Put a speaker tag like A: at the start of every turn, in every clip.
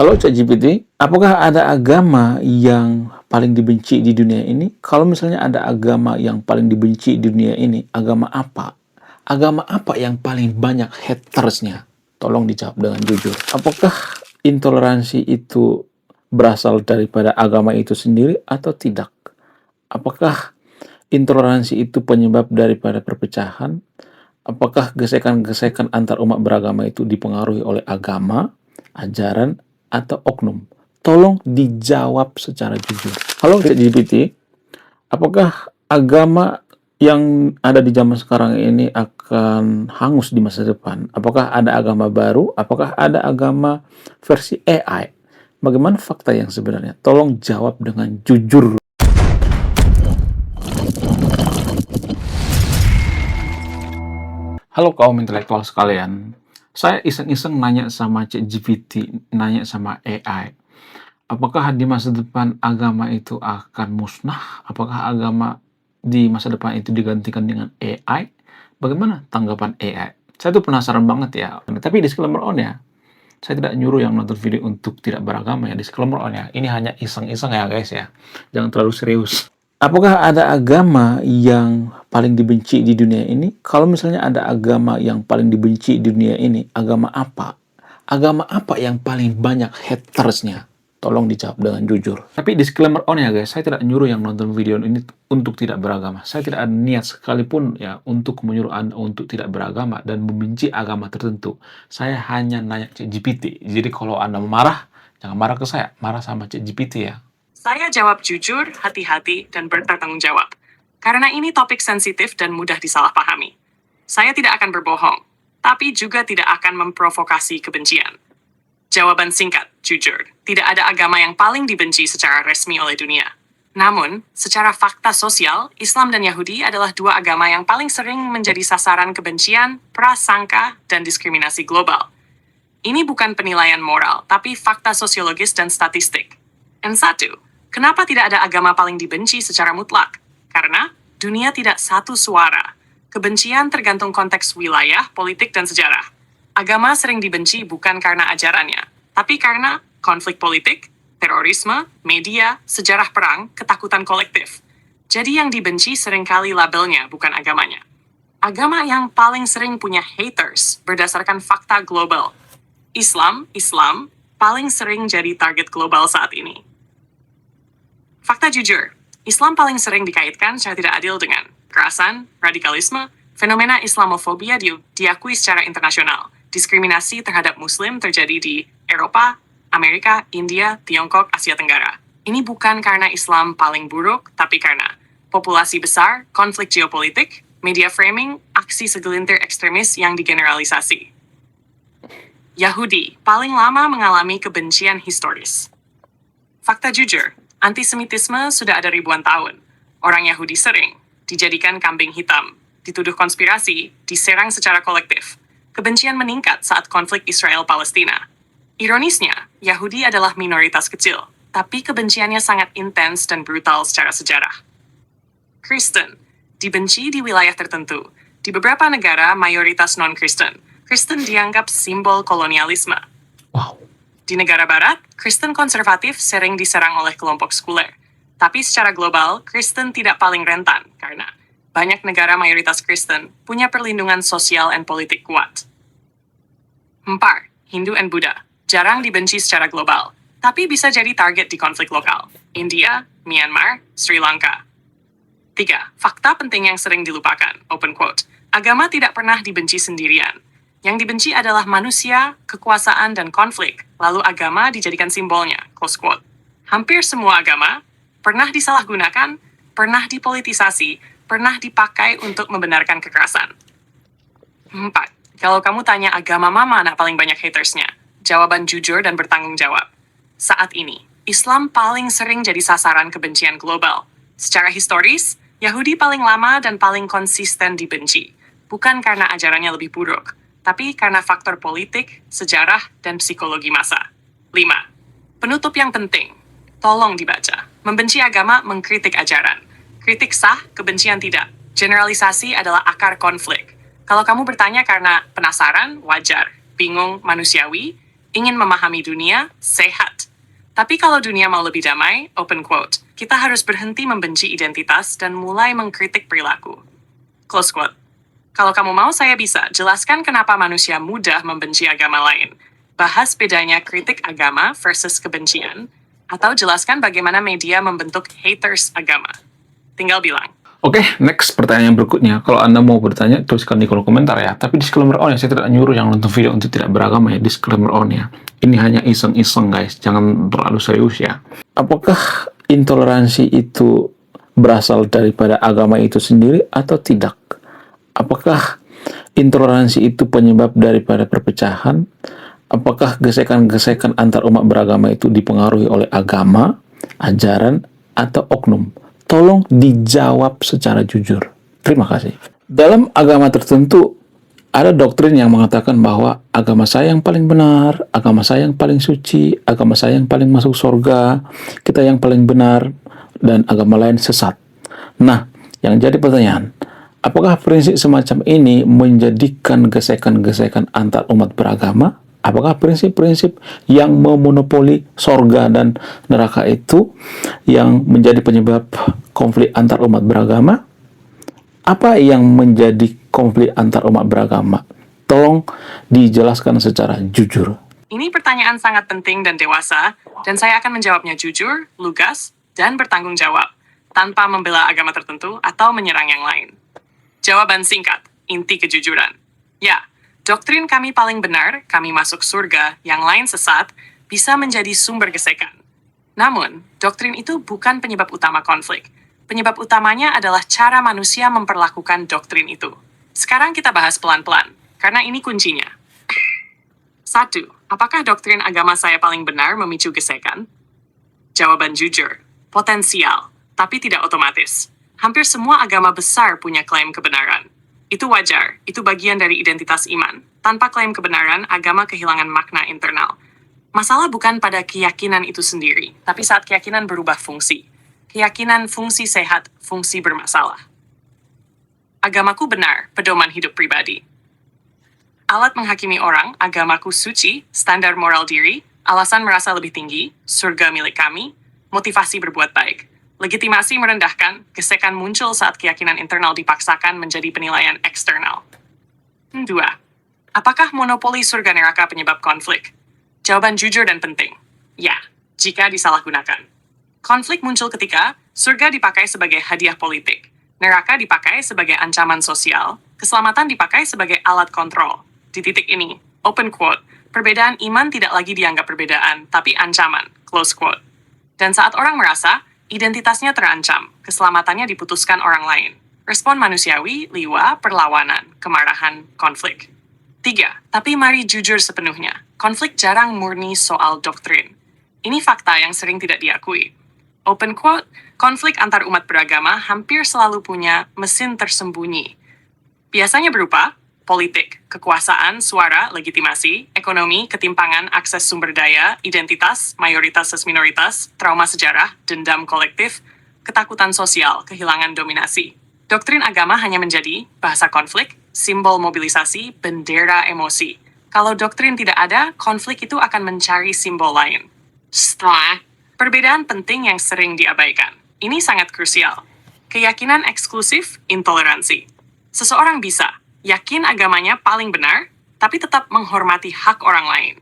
A: Halo ChatGPT, apakah ada agama yang paling dibenci di dunia ini? Kalau misalnya ada agama yang paling dibenci di dunia ini, agama apa? Agama apa yang paling banyak hatersnya? Tolong dijawab dengan jujur. Apakah intoleransi itu berasal daripada agama itu sendiri atau tidak? Apakah intoleransi itu penyebab daripada perpecahan? Apakah gesekan-gesekan antar umat beragama itu dipengaruhi oleh agama, ajaran, atau oknum? Tolong dijawab secara jujur. Halo ChatGPT, apakah agama yang ada di zaman sekarang ini akan hangus di masa depan? Apakah ada agama baru? Apakah ada agama versi AI? Bagaimana fakta yang sebenarnya? Tolong jawab dengan jujur. Halo kaum intelektual sekalian, saya iseng-iseng nanya sama ChatGPT, nanya sama AI, apakah di masa depan agama itu akan musnah? Apakah agama di masa depan itu digantikan dengan AI? Bagaimana tanggapan AI? Saya tuh penasaran banget ya, tapi disclaimer on ya, saya tidak nyuruh yang nonton video untuk tidak beragama ya, disclaimer on ya, ini hanya iseng-iseng ya guys ya, jangan terlalu serius. Apakah ada agama yang paling dibenci di dunia ini? Kalau misalnya ada agama yang paling dibenci di dunia ini, agama apa? Agama apa yang paling banyak hatersnya? Tolong dijawab dengan jujur. Tapi disclaimer on ya guys, saya tidak nyuruh yang nonton video ini untuk tidak beragama. Saya tidak ada niat sekalipun ya untuk menyuruh Anda untuk tidak beragama dan membenci agama tertentu. Saya hanya nanya ChatGPT. Jadi kalau Anda marah, jangan marah ke saya, marah sama ChatGPT ya.
B: Saya jawab jujur, hati-hati, dan bertanggung jawab. Karena ini topik sensitif dan mudah disalahpahami. Saya tidak akan berbohong, tapi juga tidak akan memprovokasi kebencian. Jawaban singkat, jujur. Tidak ada agama yang paling dibenci secara resmi oleh dunia. Namun, secara fakta sosial, Islam dan Yahudi adalah dua agama yang paling sering menjadi sasaran kebencian, prasangka, dan diskriminasi global. Ini bukan penilaian moral, tapi fakta sosiologis dan statistik. And satu, kenapa tidak ada agama paling dibenci secara mutlak? Karena dunia tidak satu suara. Kebencian tergantung konteks wilayah, politik, dan sejarah. Agama sering dibenci bukan karena ajarannya, tapi karena konflik politik, terorisme, media, sejarah perang, ketakutan kolektif. Jadi yang dibenci seringkali labelnya, bukan agamanya. Agama yang paling sering punya haters berdasarkan fakta global. Islam paling sering jadi target global saat ini. Fakta jujur, Islam paling sering dikaitkan secara tidak adil dengan kekerasan, radikalisme, fenomena Islamofobia diakui secara internasional. Diskriminasi terhadap Muslim terjadi di Eropa, Amerika, India, Tiongkok, Asia Tenggara. Ini bukan karena Islam paling buruk, tapi karena populasi besar, konflik geopolitik, media framing, aksi segelintir ekstremis yang digeneralisasi. Yahudi paling lama mengalami kebencian historis. Fakta jujur, antisemitisme sudah ada ribuan tahun. Orang Yahudi sering dijadikan kambing hitam, dituduh konspirasi, diserang secara kolektif. Kebencian meningkat saat konflik Israel-Palestina. Ironisnya, Yahudi adalah minoritas kecil, tapi kebenciannya sangat intens dan brutal secara sejarah. Kristen dibenci di wilayah tertentu. Di beberapa negara mayoritas non-Kristen, Kristen dianggap simbol kolonialisme.
A: Wow.
B: Di negara barat, Kristen konservatif sering diserang oleh kelompok sekuler. Tapi secara global, Kristen tidak paling rentan karena banyak negara mayoritas Kristen punya perlindungan sosial dan politik kuat. 4. Hindu dan Buddha jarang dibenci secara global, tapi bisa jadi target di konflik lokal. India, Myanmar, Sri Lanka. 3. Fakta penting yang sering dilupakan, open quote. Agama tidak pernah dibenci sendirian. Yang dibenci adalah manusia, kekuasaan, dan konflik, lalu agama dijadikan simbolnya, close quote. Hampir semua agama pernah disalahgunakan, pernah dipolitisasi, pernah dipakai untuk membenarkan kekerasan. 4. Kalau kamu tanya agama mana paling banyak hatersnya, jawaban jujur dan bertanggung jawab. Saat ini, Islam paling sering jadi sasaran kebencian global. Secara historis, Yahudi paling lama dan paling konsisten dibenci, bukan karena ajarannya lebih buruk, tapi karena faktor politik, sejarah, dan psikologi masa. 5. Penutup yang penting, tolong dibaca. Membenci agama mengkritik ajaran. Kritik sah, kebencian tidak. Generalisasi adalah akar konflik. Kalau kamu bertanya karena penasaran, wajar. Bingung, manusiawi. Ingin memahami dunia, sehat. Tapi kalau dunia mau lebih damai, open quote, kita harus berhenti membenci identitas dan mulai mengkritik perilaku. Close quote. Kalau kamu mau, saya bisa jelaskan kenapa manusia mudah membenci agama lain. Bahas bedanya kritik agama versus kebencian, atau jelaskan bagaimana media membentuk haters agama. Tinggal bilang.
A: Oke, next pertanyaan berikutnya. Kalau Anda mau bertanya, tuliskan di kolom komentar ya. Tapi disclaimer on ya, saya tidak nyuruh yang nonton video untuk tidak beragama ya. Disclaimer on ya. Ini hanya iseng-iseng guys, jangan terlalu serius ya. Apakah intoleransi itu berasal daripada agama itu sendiri atau tidak? Apakah intoleransi itu penyebab daripada perpecahan? Apakah gesekan-gesekan antar umat beragama itu dipengaruhi oleh agama, ajaran, atau oknum? Tolong dijawab secara jujur. Terima kasih. Dalam agama tertentu, ada doktrin yang mengatakan bahwa agama saya yang paling benar, agama saya yang paling suci, agama saya yang paling masuk surga, kita yang paling benar, dan agama lain sesat. Nah, yang jadi pertanyaan, apakah prinsip semacam ini menjadikan gesekan-gesekan antar umat beragama? Apakah prinsip-prinsip yang memonopoli sorga dan neraka itu yang menjadi penyebab konflik antar umat beragama? Apa yang menjadi konflik antar umat beragama? Tolong dijelaskan secara jujur.
B: Ini pertanyaan sangat penting dan dewasa, dan saya akan menjawabnya jujur, lugas, dan bertanggung jawab, tanpa membela agama tertentu atau menyerang yang lain. Jawaban singkat, inti kejujuran. Ya, doktrin kami paling benar, kami masuk surga, yang lain sesat, bisa menjadi sumber gesekan. Namun, doktrin itu bukan penyebab utama konflik. Penyebab utamanya adalah cara manusia memperlakukan doktrin itu. Sekarang kita bahas pelan-pelan, karena ini kuncinya. 1. Apakah doktrin agama saya paling benar memicu gesekan? Jawaban jujur, potensial, tapi tidak otomatis. Hampir semua agama besar punya klaim kebenaran. Itu wajar, itu bagian dari identitas iman. Tanpa klaim kebenaran, agama kehilangan makna internal. Masalah bukan pada keyakinan itu sendiri, tapi saat keyakinan berubah fungsi. Keyakinan fungsi sehat, fungsi bermasalah. Agamaku benar, pedoman hidup pribadi. Alat menghakimi orang, agamaku suci, standar moral diri, alasan merasa lebih tinggi, surga milik kami, motivasi berbuat baik. Legitimasi merendahkan, gesekan muncul saat keyakinan internal dipaksakan menjadi penilaian eksternal. 2. Apakah monopoli surga neraka penyebab konflik? Jawaban jujur dan penting. Ya, jika disalahgunakan. Konflik muncul ketika surga dipakai sebagai hadiah politik, neraka dipakai sebagai ancaman sosial, keselamatan dipakai sebagai alat kontrol. Di titik ini, open quote, perbedaan iman tidak lagi dianggap perbedaan, tapi ancaman, close quote. Dan saat orang merasa identitasnya terancam, keselamatannya diputuskan orang lain. Respon manusiawi, liwa, perlawanan, kemarahan, konflik. 3. Tapi mari jujur sepenuhnya. Konflik jarang murni soal doktrin. Ini fakta yang sering tidak diakui. Open quote, konflik antar umat beragama hampir selalu punya mesin tersembunyi. Biasanya berupa politik, kekuasaan, suara, legitimasi, ekonomi, ketimpangan, akses sumber daya, identitas, mayoritas versus minoritas, trauma sejarah, dendam kolektif, ketakutan sosial, kehilangan dominasi. Doktrin agama hanya menjadi bahasa konflik, simbol mobilisasi, bendera emosi. Kalau doktrin tidak ada, konflik itu akan mencari simbol lain. Setelah, perbedaan penting yang sering diabaikan. Ini sangat krusial. Keyakinan eksklusif, intoleransi. Seseorang bisa yakin agamanya paling benar, tapi tetap menghormati hak orang lain.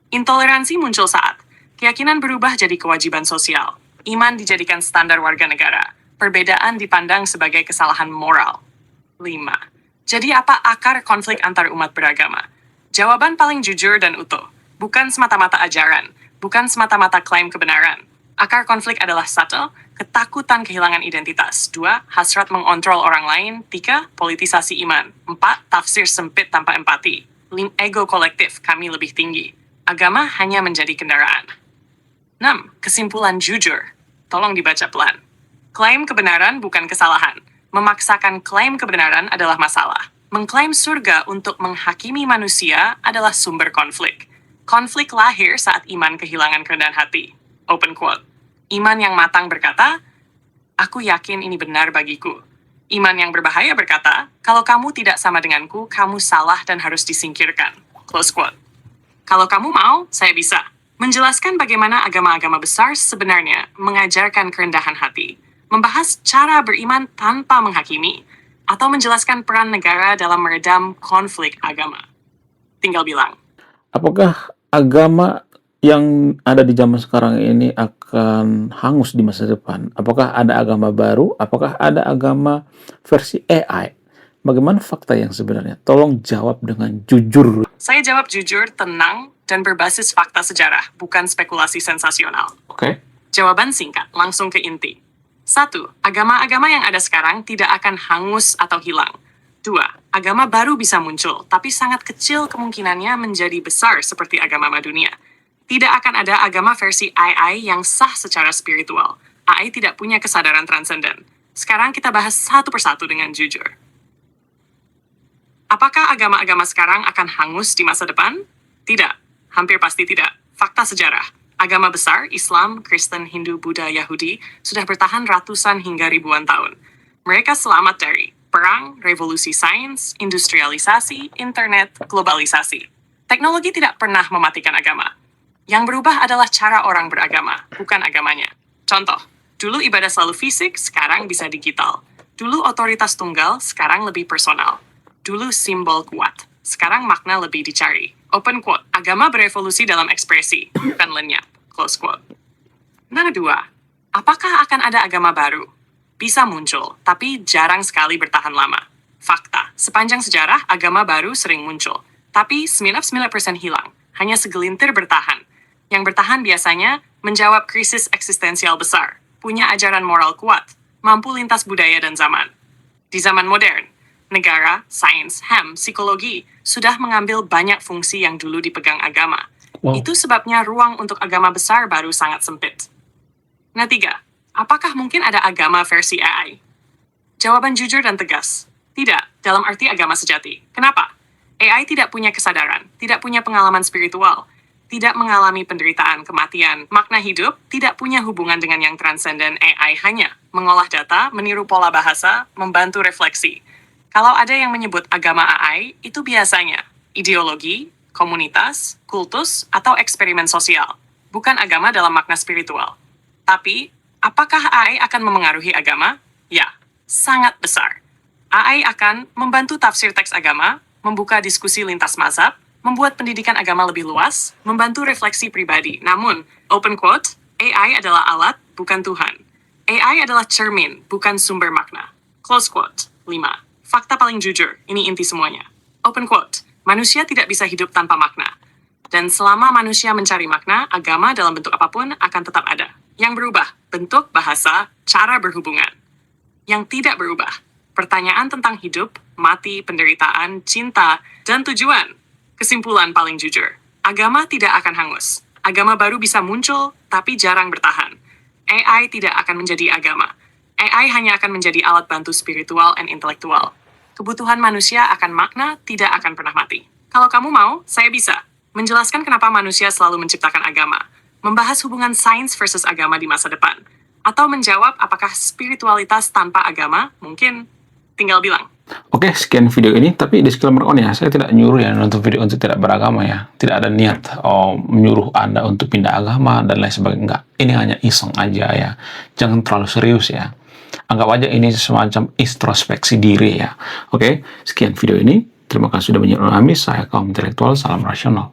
B: Intoleransi muncul saat keyakinan berubah jadi kewajiban sosial, iman dijadikan standar warga negara, perbedaan dipandang sebagai kesalahan moral. 5. Jadi apa akar konflik antar umat beragama? Jawaban paling jujur dan utuh, bukan semata-mata ajaran, bukan semata-mata klaim kebenaran. Akar konflik adalah 1. Ketakutan kehilangan identitas. 2. Hasrat mengontrol orang lain. 3. Politisasi iman. 4. Tafsir sempit tanpa empati. 5. Ego kolektif, kami lebih tinggi. Agama hanya menjadi kendaraan. 6. Kesimpulan jujur. Tolong dibaca pelan. Klaim kebenaran bukan kesalahan. Memaksakan klaim kebenaran adalah masalah. Mengklaim surga untuk menghakimi manusia adalah sumber konflik. Konflik lahir saat iman kehilangan kerendahan hati. Open quote. Iman yang matang berkata, aku yakin ini benar bagiku. Iman yang berbahaya berkata, kalau kamu tidak sama denganku, kamu salah dan harus disingkirkan. Close quote. Kalau kamu mau, saya bisa menjelaskan bagaimana agama-agama besar sebenarnya mengajarkan kerendahan hati, membahas cara beriman tanpa menghakimi, atau menjelaskan peran negara dalam meredam konflik agama. Tinggal bilang.
A: Apakah agama yang ada di zaman sekarang ini akan hangus di masa depan? Apakah ada agama baru? Apakah ada agama versi AI? Bagaimana fakta yang sebenarnya? Tolong jawab dengan jujur.
B: Saya jawab jujur, tenang, dan berbasis fakta sejarah, bukan spekulasi sensasional.
A: Oke?
B: Jawaban singkat, langsung ke inti. 1. Agama-agama yang ada sekarang tidak akan hangus atau hilang. 2. Agama baru bisa muncul, tapi sangat kecil kemungkinannya menjadi besar seperti agama dunia. Tidak akan ada agama versi AI yang sah secara spiritual. AI tidak punya kesadaran transenden. Sekarang kita bahas satu persatu dengan jujur. Apakah agama-agama sekarang akan hangus di masa depan? Tidak. Hampir pasti tidak. Fakta sejarah. Agama besar, Islam, Kristen, Hindu, Buddha, Yahudi, sudah bertahan ratusan hingga ribuan tahun. Mereka selamat dari perang, revolusi sains, industrialisasi, internet, globalisasi. Teknologi tidak pernah mematikan agama. Yang berubah adalah cara orang beragama, bukan agamanya. Contoh, dulu ibadah selalu fisik, sekarang bisa digital. Dulu otoritas tunggal, sekarang lebih personal. Dulu simbol kuat, sekarang makna lebih dicari. Open quote, agama berevolusi dalam ekspresi, bukan lenyap. Close quote. Nah, kedua, apakah akan ada agama baru? Bisa muncul, tapi jarang sekali bertahan lama. Fakta, sepanjang sejarah agama baru sering muncul, tapi 99% hilang, hanya segelintir bertahan. Yang bertahan biasanya menjawab krisis eksistensial besar, punya ajaran moral kuat, mampu lintas budaya dan zaman. Di zaman modern, negara, sains, psikologi sudah mengambil banyak fungsi yang dulu dipegang agama.
A: Wow.
B: Itu sebabnya ruang untuk agama besar baru sangat sempit. Nah, 3. Apakah mungkin ada agama versi AI? Jawaban jujur dan tegas. Tidak, dalam arti agama sejati. Kenapa? AI tidak punya kesadaran, tidak punya pengalaman spiritual, tidak mengalami penderitaan, kematian, makna hidup, tidak punya hubungan dengan yang transenden. AI hanya mengolah data, meniru pola bahasa, membantu refleksi. Kalau ada yang menyebut agama AI, itu biasanya ideologi, komunitas, kultus, atau eksperimen sosial. Bukan agama dalam makna spiritual. Tapi, apakah AI akan memengaruhi agama? Ya, sangat besar. AI akan membantu tafsir teks agama, membuka diskusi lintas mazhab, membuat pendidikan agama lebih luas, membantu refleksi pribadi. Namun, open quote, AI adalah alat, bukan Tuhan. AI adalah cermin, bukan sumber makna. Close quote. 5. Fakta paling jujur, ini inti semuanya. Open quote, manusia tidak bisa hidup tanpa makna. Dan selama manusia mencari makna, agama dalam bentuk apapun akan tetap ada. Yang berubah, bentuk, bahasa, cara berhubungan. Yang tidak berubah, pertanyaan tentang hidup, mati, penderitaan, cinta, dan tujuan. Kesimpulan paling jujur, agama tidak akan hangus. Agama baru bisa muncul, tapi jarang bertahan. AI tidak akan menjadi agama. AI hanya akan menjadi alat bantu spiritual dan intelektual. Kebutuhan manusia akan makna tidak akan pernah mati. Kalau kamu mau, saya bisa menjelaskan kenapa manusia selalu menciptakan agama, membahas hubungan sains versus agama di masa depan, atau menjawab apakah spiritualitas tanpa agama mungkin. Tinggal bilang.
A: Oke, sekian video ini, tapi disclaimer on ya, saya tidak nyuruh ya nonton video untuk tidak beragama ya. Tidak ada niat menyuruh Anda untuk pindah agama dan lain sebagainya. Enggak, ini hanya iseng aja ya. Jangan terlalu serius ya. Anggap aja ini semacam introspeksi diri ya. Oke, sekian video ini. Terima kasih sudah menonton kami. Saya kaum intelektual, salam rasional.